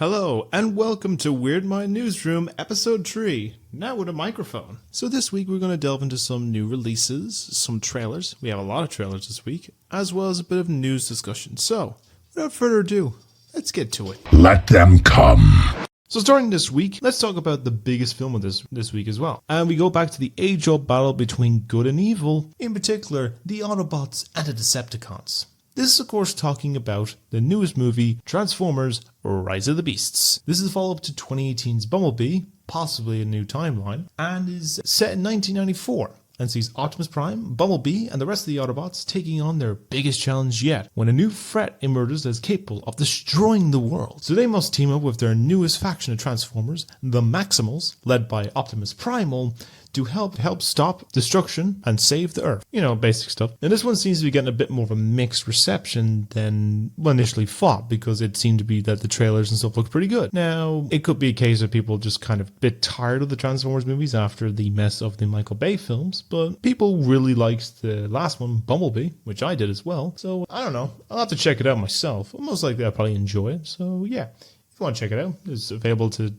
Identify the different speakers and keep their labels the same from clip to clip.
Speaker 1: Hello, and welcome to Weird Mind Newsroom, Episode 3, now with a microphone. So this week we're going to delve into some new releases, some trailers, we have a lot of trailers this week, as well as a bit of news discussion. So, without further ado, let's get to it.
Speaker 2: Let them come.
Speaker 1: So starting this week, let's talk about the biggest film of this week as well. And we go back to the age-old battle between good and evil, in particular, the Autobots and the Decepticons. This is, of course, talking about the newest movie, Transformers: Rise of the Beasts. This is a follow-up to 2018's Bumblebee, possibly a new timeline, and is set in 1994, and sees Optimus Prime, Bumblebee, and the rest of the Autobots taking on their biggest challenge yet, when a new threat emerges that is capable of destroying the world. So they must team up with their newest faction of Transformers, the Maximals, led by Optimus Primal, to help stop destruction and save the Earth. You know, basic stuff. And this one seems to be getting a bit more of a mixed reception than initially thought, because it seemed to be that the trailers and stuff looked pretty good. Now, it could be a case of people just kind of a bit tired of the Transformers movies after the mess of the Michael Bay films, but people really liked the last one, Bumblebee, which I did as well. So, I don't know. I'll have to check it out myself. Most likely I'll probably enjoy it. So, yeah. If you want to check it out, it's available to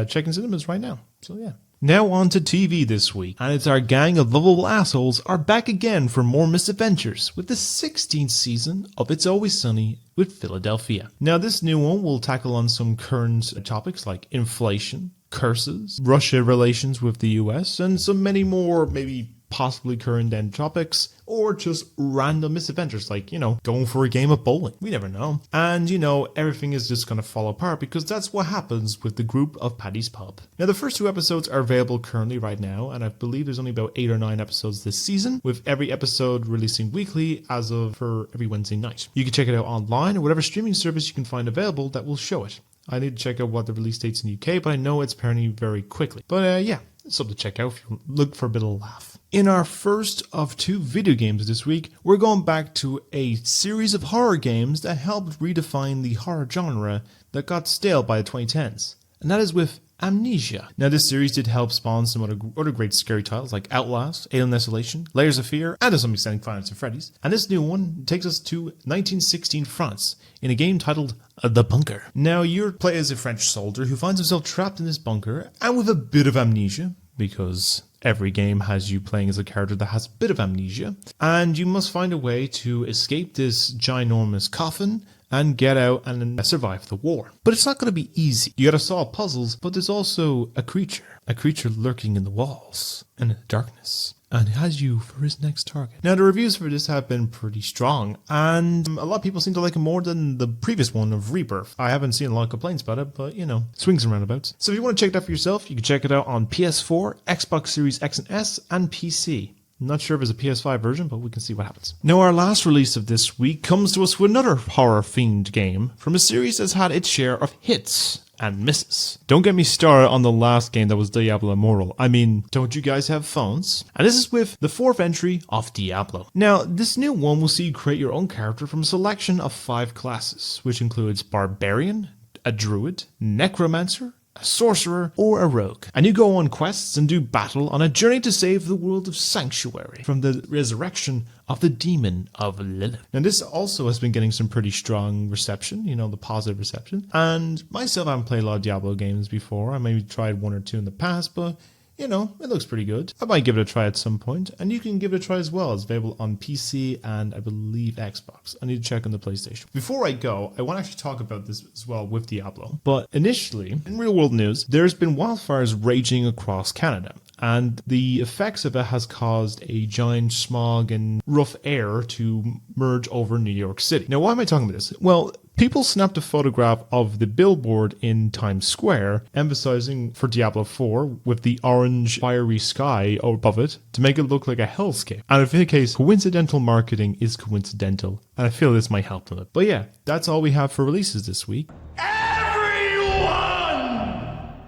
Speaker 1: check in cinemas right now. So, yeah. Now on to TV this week, and it's our gang of lovable assholes are back again for more misadventures with the 16th season of It's Always Sunny with Philadelphia. Now this new one will tackle on some current topics like inflation, curses, Russia relations with the US, and some many more maybe possibly current end topics, or just random misadventures like, going for a game of bowling. We never know. And, everything is just going to fall apart because that's what happens with the group of Paddy's Pub. Now, the first 2 episodes are available currently right now, and I believe there's only about 8 or 9 episodes this season, with every episode releasing weekly for every Wednesday night. You can check it out online or whatever streaming service you can find available that will show it. I need to check out what the release date's in the UK, but I know it's apparently very quickly. But yeah, it's something to check out if you look for a bit of a laugh. In our first of 2 video games this week, we're going back to a series of horror games that helped redefine the horror genre that got stale by the 2010s. And that is with Amnesia. Now this series did help spawn some other great scary titles like Outlast, Alien Isolation, Layers of Fear, and to some extent Five Nights at Freddy's. And this new one takes us to 1916 France in a game titled The Bunker. Now you play as a French soldier who finds himself trapped in this bunker and with a bit of amnesia, because every game has you playing as a character that has a bit of amnesia, and you must find a way to escape this ginormous coffin and get out and survive the war. But it's not going to be easy. You got to solve puzzles, but there's also a creature lurking in the walls and in the darkness, and has you for his next target. Now the reviews for this have been pretty strong, and a lot of people seem to like it more than the previous one of Rebirth. I haven't seen a lot of complaints about it, but swings and roundabouts. So if you want to check it out for yourself, you can check it out on PS4, Xbox Series X and S, and PC. Not sure if it's a PS5 version, but we can see what happens. Now our last release of this week comes to us with another horror-themed game from a series that's had its share of hits and misses. Don't get me started on the last game that was Diablo Immortal. I mean, don't you guys have phones? And this is with the 4th entry of Diablo. Now, this new one will see you create your own character from a selection of 5 classes, which includes Barbarian, a Druid, Necromancer, a sorcerer, or a rogue. And you go on quests and do battle on a journey to save the world of Sanctuary from the resurrection of the demon of Lilith. Now this also has been getting some pretty strong reception, the positive reception. And myself, I haven't played a lot of Diablo games before. I maybe tried 1 or 2 in the past, but it looks pretty good. I might give it a try at some point, and you can give it a try as well. It's available on PC and I believe Xbox. I need to check on the PlayStation. Before I go, I want to actually talk about this as well with Diablo. But initially, in real world news, there's been wildfires raging across Canada, and the effects of it has caused a giant smog and rough air to merge over New York City. Now, why am I talking about this? Well, people snapped a photograph of the billboard in Times Square, emphasizing for Diablo 4 with the orange fiery sky above it to make it look like a hellscape. And in any case, coincidental marketing is coincidental, and I feel this might help them. But yeah, that's all we have for releases this week.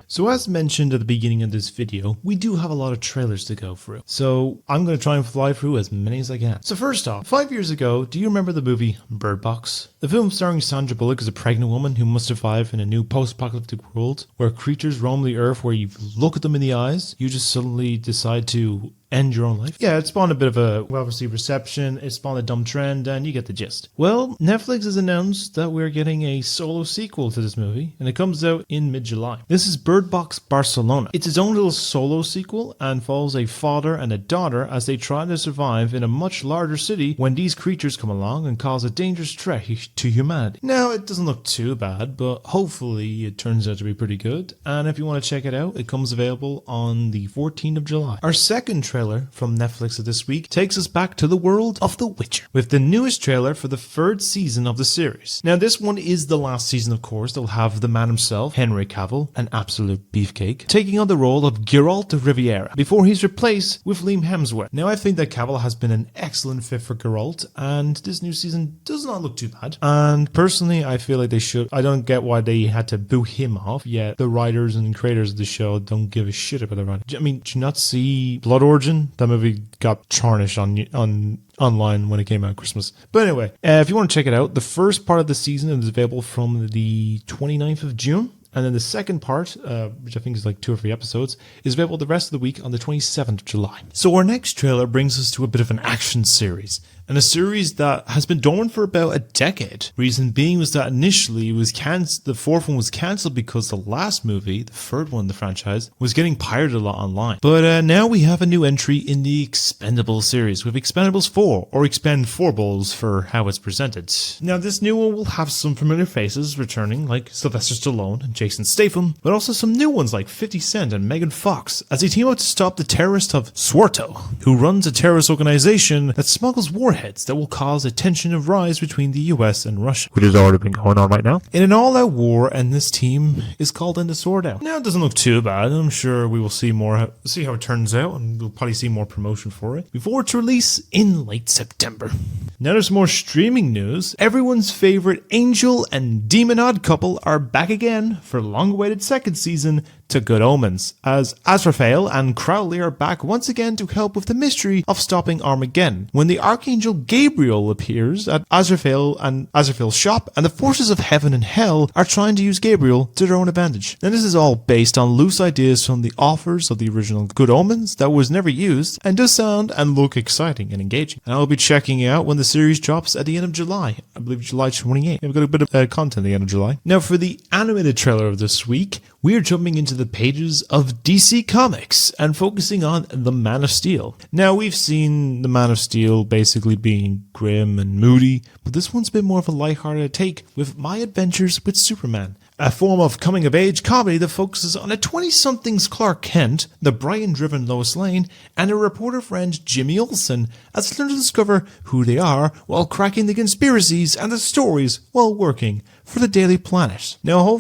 Speaker 1: So as mentioned at the beginning of this video, we do have a lot of trailers to go through. So I'm going to try and fly through as many as I can. So first off, 5 years ago, do you remember the movie Bird Box? The film starring Sandra Bullock as a pregnant woman who must survive in a new post-apocalyptic world where creatures roam the earth where you look at them in the eyes, you just suddenly decide to end your own life. Yeah, it spawned a bit of a well-received reception, it spawned a dumb trend, and you get the gist. Well, Netflix has announced that we're getting a solo sequel to this movie, and it comes out in mid-July. This is Bird Box Barcelona. It's its own little solo sequel and follows a father and a daughter as they try to survive in a much larger city when these creatures come along and cause a dangerous threat to humanity. Now, it doesn't look too bad, but hopefully it turns out to be pretty good, and if you want to check it out, it comes available on the 14th of July. Our second trailer from Netflix of this week takes us back to the world of The Witcher, with the newest trailer for the third season of the series. Now, this one is the last season, of course. They'll have the man himself, Henry Cavill, an absolute beefcake, taking on the role of Geralt de Riviera, before he's replaced with Liam Hemsworth. Now, I think that Cavill has been an excellent fit for Geralt, and this new season does not look too bad. And personally, I feel like they should. I don't get why they had to boo him off, yet the writers and creators of the show don't give a shit about the writing. I mean, did you not see Blood Origin? That movie got tarnished online when it came out at Christmas. But anyway, if you want to check it out, the first part of the season is available from the 29th of June. And then the second part, which I think is like 2 or 3 episodes, is available the rest of the week on the 27th of July. So our next trailer brings us to a bit of an action series. And a series that has been dormant for about a decade. Reason being was that initially it was the fourth one was cancelled because the last movie, the third one in the franchise, was getting pirated a lot online. But now we have a new entry in the Expendables series with Expendables 4, or Expend4bles for how it's presented. Now this new one will have some familiar faces returning, like Sylvester Stallone and Jason Statham, but also some new ones like 50 Cent and Megan Fox, as they team up to stop the terrorist of Swarto, who runs a terrorist organization that smuggles warheads that will cause a tension of rise between the US and Russia, which has already been going on right now, in an all-out war, and this team is called in to sort out. Now, it doesn't look too bad. I'm sure we will see how it turns out, and we'll probably see more promotion for it before its release in late September. Now there's more streaming news. Everyone's favorite angel and demon odd couple are back again for long-awaited second season to Good Omens, as Azrael and Crowley are back once again to help with the mystery of stopping Armageddon, when the Archangel Gabriel appears at Azrael's shop, and the forces of heaven and hell are trying to use Gabriel to their own advantage. Now this is all based on loose ideas from the authors of the original Good Omens that was never used, and does sound and look exciting and engaging. And I'll be checking it out when the series drops at the end of July. I believe July 28th. We've got a bit of content at the end of July. Now for the animated trailer of this week, we are jumping into the pages of DC Comics and focusing on The Man of Steel. Now, we've seen The Man of Steel basically being grim and moody, but this one's a bit more of a lighthearted take with My Adventures with Superman, a form of coming-of-age comedy that focuses on a 20-something's Clark Kent, the Brian-driven Lois Lane, and her reporter friend Jimmy Olsen as they learn to discover who they are while cracking the conspiracies and the stories while working for the Daily Planet. Now,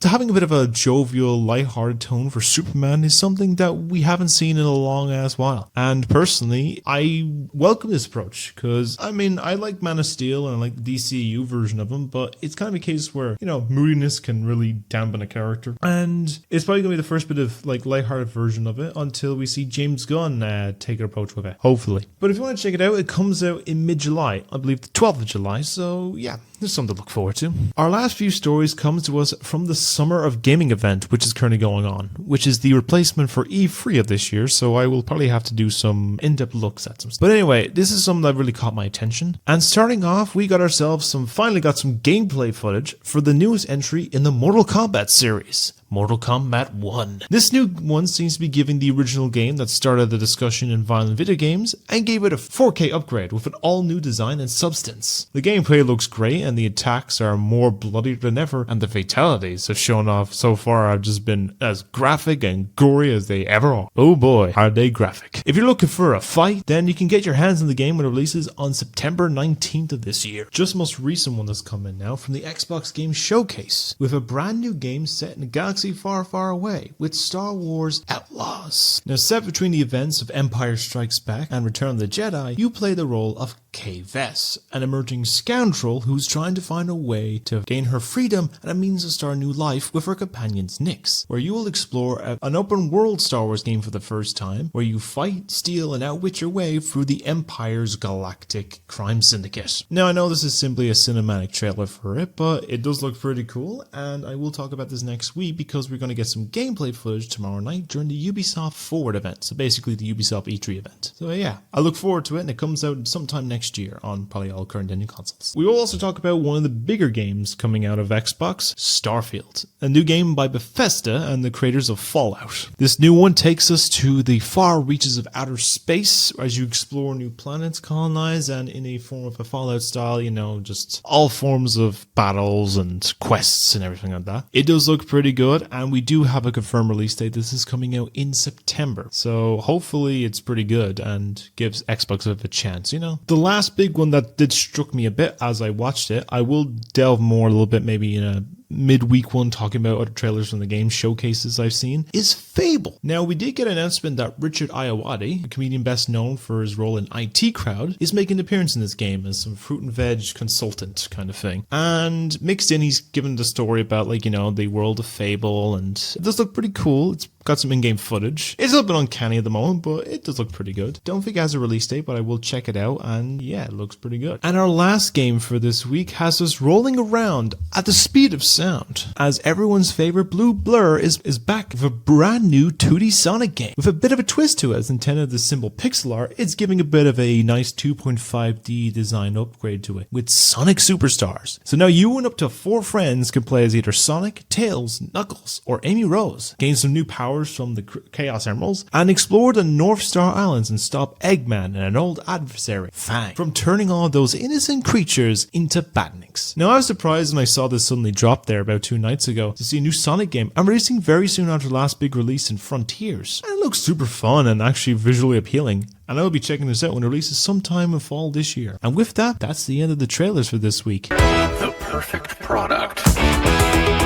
Speaker 1: having a bit of a jovial, lighthearted tone for Superman is something that we haven't seen in a long-ass while. And personally, I welcome this approach, because, I mean, I like Man of Steel and I like the DCU version of him, but it's kind of a case where, moodiness can really dampen a character. And it's probably going to be the first bit of, lighthearted version of it until we see James Gunn take an approach with it, hopefully. But if you want to check it out, it comes out in mid-July, I believe the 12th of July, so yeah, there's something to look forward to. Our last few stories come to us from the Summer of Gaming event, which is currently going on, which is the replacement for E3 of this year, so I will probably have to do some in-depth looks at some stuff. But anyway, this is something that really caught my attention. And starting off, we finally got some gameplay footage for the newest entry in the Mortal Kombat series. Mortal Kombat 1. This new one seems to be giving the original game that started the discussion in violent video games and gave it a 4K upgrade with an all-new design and substance. The gameplay looks great and the attacks are more bloody than ever, and the fatalities have shown off so far have just been as graphic and gory as they ever are. Oh boy, are they graphic. If you're looking for a fight, then you can get your hands on the game when it releases on September 19th of this year. Just the most recent one that's come in now from the Xbox Game Showcase, with a brand new game set in a galaxy far, far away with Star Wars Outlaws. Now, set between the events of Empire Strikes Back and Return of the Jedi, you play the role of Kay Vess, an emerging scoundrel who's trying to find a way to gain her freedom and a means to start a new life with her companions Nyx, where you will explore an open world Star Wars game for the first time, where you fight, steal, and outwit your way through the Empire's galactic crime syndicate. Now I know this is simply a cinematic trailer for it, but it does look pretty cool, and I will talk about this next week because we're going to get some gameplay footage tomorrow night during the Ubisoft Forward event, so basically the Ubisoft E3 event. So yeah, I look forward to it, and it comes out sometime next year on probably all current and new consoles. We will also talk about one of the bigger games coming out of Xbox, Starfield, a new game by Bethesda and the creators of Fallout. This new one takes us to the far reaches of outer space as you explore new planets, colonize, and in a form of a Fallout style, just all forms of battles and quests and everything like that. It does look pretty good, and we do have a confirmed release date. This is coming out in September, so hopefully it's pretty good and gives Xbox a chance. The last big one that did struck me a bit as I watched it, I will delve more a little bit maybe in a midweek one talking about other trailers from the game showcases I've seen, is Fable. Now, we did get an announcement that Richard Ayoade, a comedian best known for his role in IT Crowd, is making an appearance in this game as some fruit and veg consultant kind of thing. And mixed in, he's given the story about, the world of Fable, and it does look pretty cool. It's got some in-game footage. It's a little bit uncanny at the moment, but it does look pretty good. Don't think it has a release date, but I will check it out, and yeah, it looks pretty good. And our last game for this week has us rolling around at the speed of sound, as everyone's favorite Blue Blur is back with a brand new 2D Sonic game. With a bit of a twist to it, as intended the simple pixel art, it's giving a bit of a nice 2.5D design upgrade to it, with Sonic Superstars. So now you and up to 4 friends can play as either Sonic, Tails, Knuckles, or Amy Rose, gain some new powers from the Chaos Emeralds, and explore the North Star Islands and stop Eggman and an old adversary, Fang, from turning all those innocent creatures into badniks. Now I was surprised when I saw this suddenly drop there about 2 nights ago to see a new Sonic game, and releasing very soon after the last big release in Frontiers. And it looks super fun and actually visually appealing, and I will be checking this out when it releases sometime in fall this year. And with that, that's the end of the trailers for this week.
Speaker 2: The perfect product.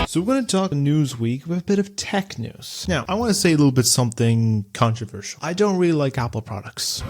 Speaker 1: So we're going to talk Newsweek with a bit of tech news. Now, I want to say a little bit something controversial. I don't really like Apple products.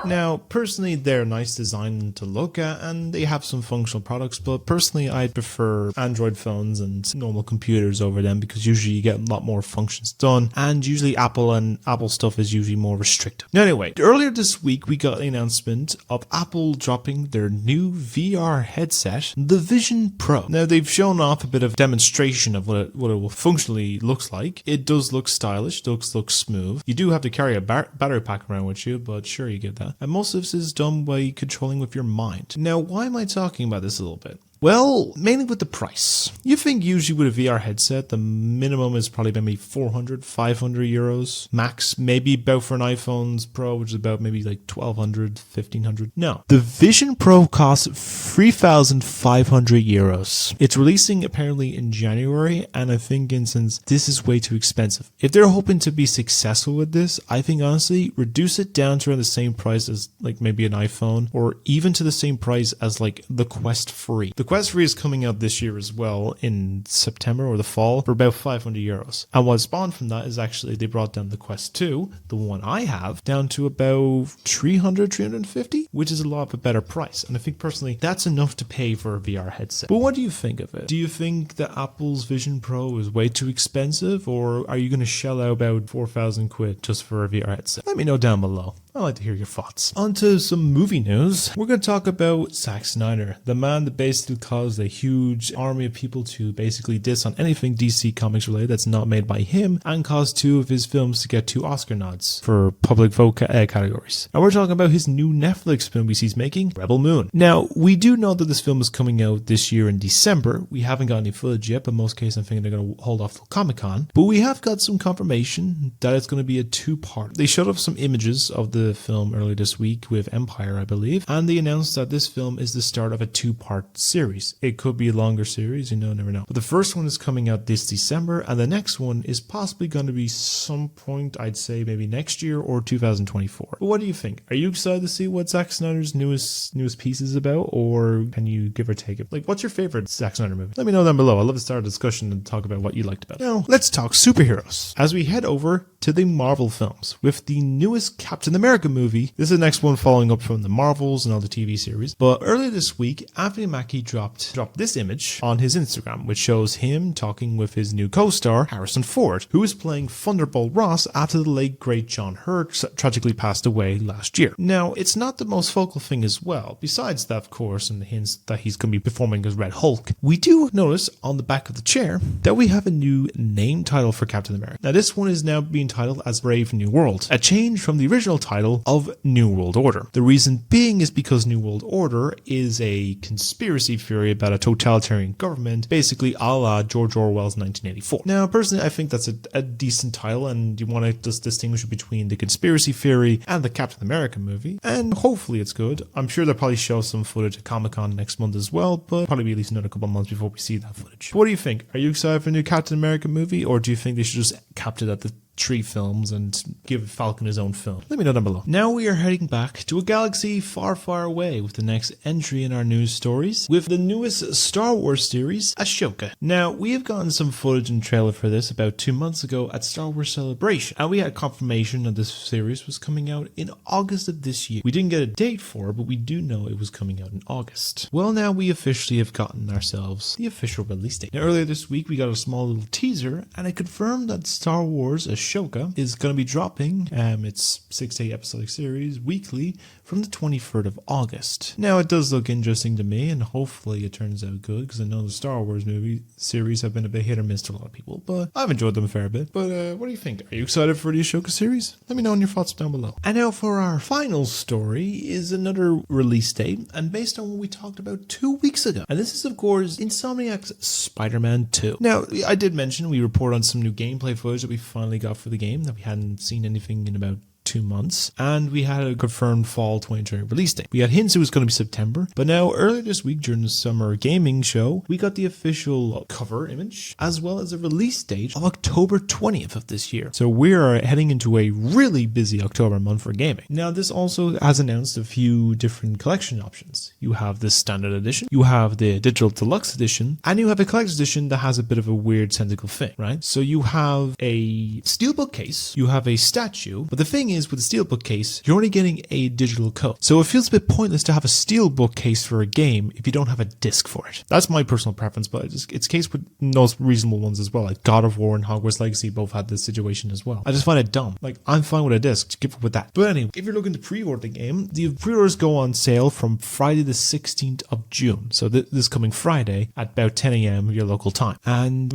Speaker 1: Now, personally, they're nice design to look at, and they have some functional products, but personally, I prefer Android phones and normal computers over them because usually you get a lot more functions done, and usually Apple stuff is usually more restrictive. Now, anyway, earlier this week, we got an announcement of Apple dropping their new VR headset, the Vision Pro. Now, they've shown off a bit of demonstration of what it will functionally looks like. It does look stylish, does look smooth. You do have to carry a battery pack around with you, but sure, you get that. And most of this is done by controlling with your mind. Now, why am I talking about this a little bit? Well, mainly with the price. You think usually with a VR headset, the minimum is probably maybe 400, 500 euros. Max, maybe about for an iPhone Pro, which is about maybe like 1200, 1500. No. The Vision Pro costs 3,500 euros. It's releasing apparently in January, and I think since this is way too expensive. If they're hoping to be successful with this, I think honestly, reduce it down to around the same price as like maybe an iPhone, or even to the same price as like the Quest 3. The Quest 3 is coming out this year as well in September or the fall for about 500 euros. And what spawned from that is actually they brought down the Quest 2, the one I have, down to about 300, 350, which is a lot of a better price. And I think personally that's enough to pay for a VR headset. But what do you think of it? Do you think that Apple's Vision Pro is way too expensive, or are you going to shell out about 4,000 quid just for a VR headset? Let me know down below. I'd like to hear your thoughts. On to some movie news. We're going to talk about Zack Snyder, the man that basically caused a huge army of people to basically diss on anything DC Comics related that's not made by him, and caused 2 of his films to get 2 Oscar nods for public vote categories. And we're talking about his new Netflix movie he's making, Rebel Moon. Now, we do know that this film is coming out this year in December. We haven't got any footage yet, but most cases I'm thinking they're going to hold off till Comic-Con. But we have got some confirmation that it's going to be a 2-part. They showed off some images of the film earlier this week with Empire, I believe, and they announced that this film is the start of a 2-part series. It could be a longer series, never know. But the first one is coming out this December, and the next one is possibly going to be some point, I'd say maybe next year or 2024. But what do you think? Are you excited to see what Zack Snyder's newest piece is about, or can you give or take it? Like, what's your favorite Zack Snyder movie? Let me know down below. I'd love to start a discussion and talk about what you liked about it. Now, let's talk superheroes as we head over to the Marvel films with the newest Captain America movie. This is the next one following up from the Marvels and all the TV series. But earlier this week, Anthony Mackie dropped this image on his Instagram, which shows him talking with his new co-star, Harrison Ford, who is playing Thunderbolt Ross after the late great John Hurt tragically passed away last year. Now, it's not the most focal thing as well. Besides that, of course, and the hints that he's going to be performing as Red Hulk, we do notice on the back of the chair that we have a new name title for Captain America. Now, this one is now being titled as Brave New World, a change from the original title of New World Order. The reason being is because New World Order is a conspiracy theory about a totalitarian government, basically a la George Orwell's 1984. Now, personally, I think that's a decent title, and you want to just distinguish between the conspiracy theory and the Captain America movie, and hopefully it's good. I'm sure they'll probably show some footage at Comic-Con next month as well, but probably be at least another couple of months before we see that footage. What do you think? Are you excited for a new Captain America movie, or do you think they should just cap it at the 3 films and give Falcon his own film? Let me know down below. Now we are heading back to a galaxy far, far away with the next entry in our news stories with the newest Star Wars series, Ahsoka. Now, we have gotten some footage and trailer for this about 2 months ago at Star Wars Celebration, and we had confirmation that this series was coming out in August of this year. We didn't get a date for it, but we do know it was coming out in August. Well, now we officially have gotten ourselves the official release date. Now, earlier this week, we got a small little teaser, and it confirmed that Star Wars Ahsoka is going to be dropping its 6 to 8 episodic series weekly from the 23rd of August. Now, it does look interesting to me, and hopefully it turns out good, because I know the Star Wars movie series have been a bit hit or miss to a lot of people, but I've enjoyed them a fair bit. But what do you think? Are you excited for the Ahsoka series? Let me know in your thoughts down below. And now for our final story is another release date, and based on what we talked about 2 weeks ago. And this is, of course, Insomniac's Spider-Man 2. Now, I did mention we report on some new gameplay footage that we finally got for the game that we hadn't seen anything in about 2 months, and we had a confirmed fall 2020 release date. We had hints it was going to be September, but now earlier this week during the summer gaming show, we got the official cover image as well as a release date of October 20th of this year. So we are heading into a really busy October month for gaming. Now, this also has announced a few different collection options. You have the standard edition, you have the digital deluxe edition, and you have a collector's edition that has a bit of a weird tentacle thing, right? So you have a steelbook case, you have a statue, but the thing is, with the steelbook case, you're only getting a digital code. So it feels a bit pointless to have a steelbook case for a game if you don't have a disc for it. That's my personal preference, but it's case with most reasonable ones as well. Like God of War and Hogwarts Legacy both had this situation as well. I just find it dumb. Like, I'm fine with a disc. Give up with that. But anyway, if you're looking to pre-order the game, the pre-orders go on sale from Friday the 16th of June. So this coming Friday at about 10 a.m. your local time. And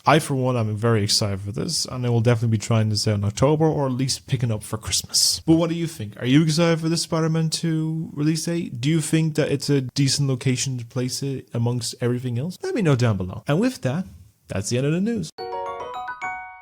Speaker 1: I, for one, I'm very excited for this, and I will definitely be trying this out in October, or at least picking up for Christmas. But what do you think? Are you excited for this Spider-Man 2 release date? Do you think that it's a decent location to place it amongst everything else? Let me know down below. And with that, that's the end of the news.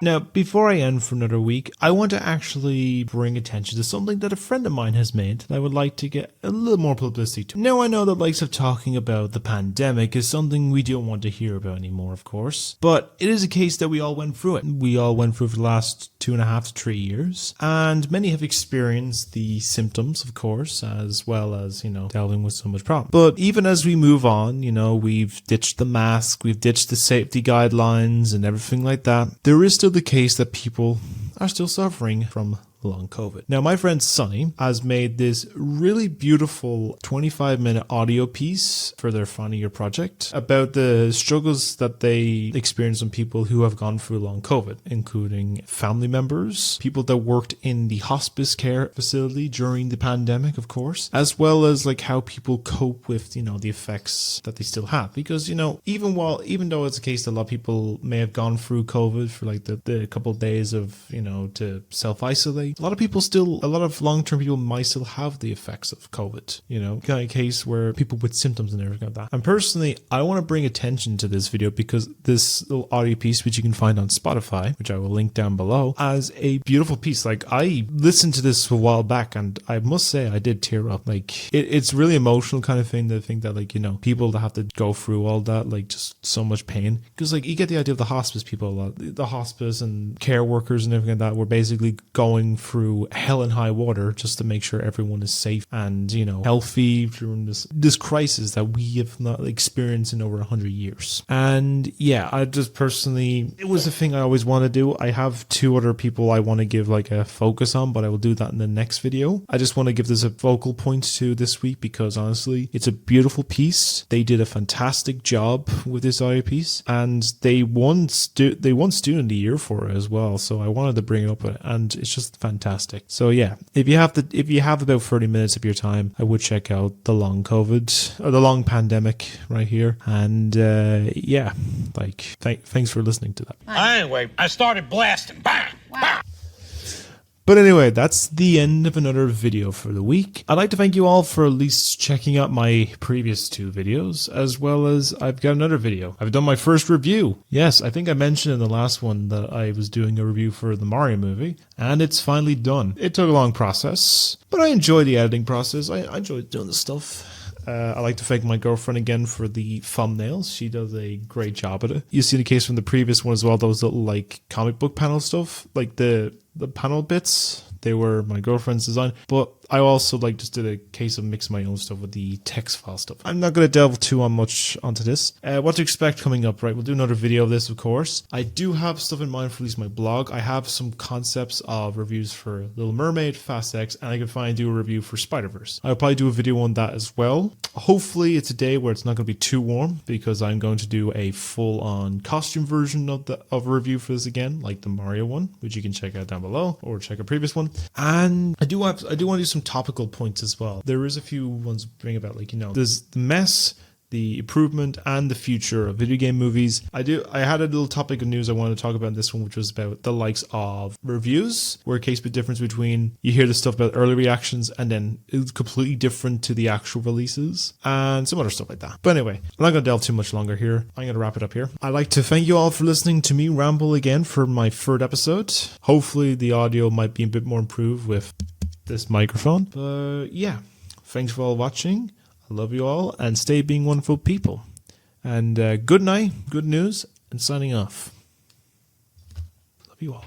Speaker 1: Now, before I end for another week, I want to actually bring attention to something that a friend of mine has made that I would like to get a little more publicity to. Now, I know that likes of talking about the pandemic is something we don't want to hear about anymore, of course, but it is a case that we all went through it. We all went through it for the last 2.5 to 3 years, and many have experienced the symptoms, of course, as well as, dealing with so much problem. But even as we move on, we've ditched the mask, we've ditched the safety guidelines and everything like that. There is still the case that people are still suffering from long COVID. Now, my friend Sunny has made this really beautiful 25-minute audio piece for their final year project about the struggles that they experience on people who have gone through long COVID, including family members, people that worked in the hospice care facility during the pandemic, of course, as well as like how people cope with, the effects that they still have. Because, even though it's a case that a lot of people may have gone through COVID for like the couple of days of, to self-isolate, a lot of long-term people might still have the effects of COVID, kind of case where people with symptoms and everything like that. And personally, I want to bring attention to this video because this little audio piece, which you can find on Spotify, which I will link down below, as a beautiful piece. Like, I listened to this a while back and I must say I did tear up. Like, it's really emotional kind of thing to think that, like, people that have to go through all that, like, just so much pain. Because, like, you get the idea of the hospice people a lot. The hospice and care workers and everything like that were basically going through hell and high water just to make sure everyone is safe and, healthy during this crisis that we have not experienced in over 100 years. And yeah, I just personally, it was a thing I always want to do. I have 2 other people I want to give like a focus on, but I will do that in the next video. I just want to give this a focal point to this week because honestly, it's a beautiful piece. They did a fantastic job with this audio piece, and they won Student of the Year for it as well. So I wanted to bring it up, and it's just fantastic. So yeah, if you have about 30 minutes of your time, I would check out The Long COVID or The Long Pandemic right here. And yeah, thanks for listening to that.
Speaker 3: Anyway, I started blasting. Bang! Bang!
Speaker 1: But anyway, that's the end of another video for the week. I'd like to thank you all for at least checking out my previous 2 videos, as well as I've got another video. I've done my first review. Yes, I think I mentioned in the last one that I was doing a review for the Mario movie, and it's finally done. It took a long process, but I enjoyed the editing process. I enjoyed doing this stuff. I'd like to thank my girlfriend again for the thumbnails. She does a great job at it. You see the case from the previous one as well, those little like comic book panel stuff, like the panel bits. They were my girlfriend's design, but I also just did a case of mixing my own stuff with the text file stuff. I'm not going to delve too much onto this. What to expect coming up, right? We'll do another video of this, of course. I do have stuff in mind for at least my blog. I have some concepts of reviews for Little Mermaid, Fast X, and I can finally do a review for Spider-Verse. I'll probably do a video on that as well. Hopefully it's a day where it's not going to be too warm, because I'm going to do a full-on costume version of a review for this again, like the Mario one, which you can check out down below, or check a previous one. And I do want to do some topical points as well. There is a few ones to bring about, there's the mess, the improvement, and the future of video game movies. I had a little topic of news I wanted to talk about in this one, which was about the likes of reviews, where a case of difference between you hear the stuff about early reactions and then it's completely different to the actual releases, and some other stuff like that. But anyway, I'm not going to delve too much longer here. I'm going to wrap it up here. I'd like to thank you all for listening to me ramble again for my 3rd episode. Hopefully the audio might be a bit more improved with this microphone. But yeah, thanks for all watching. I love you all, and stay being wonderful people. And good night, good news, and signing off. Love you all.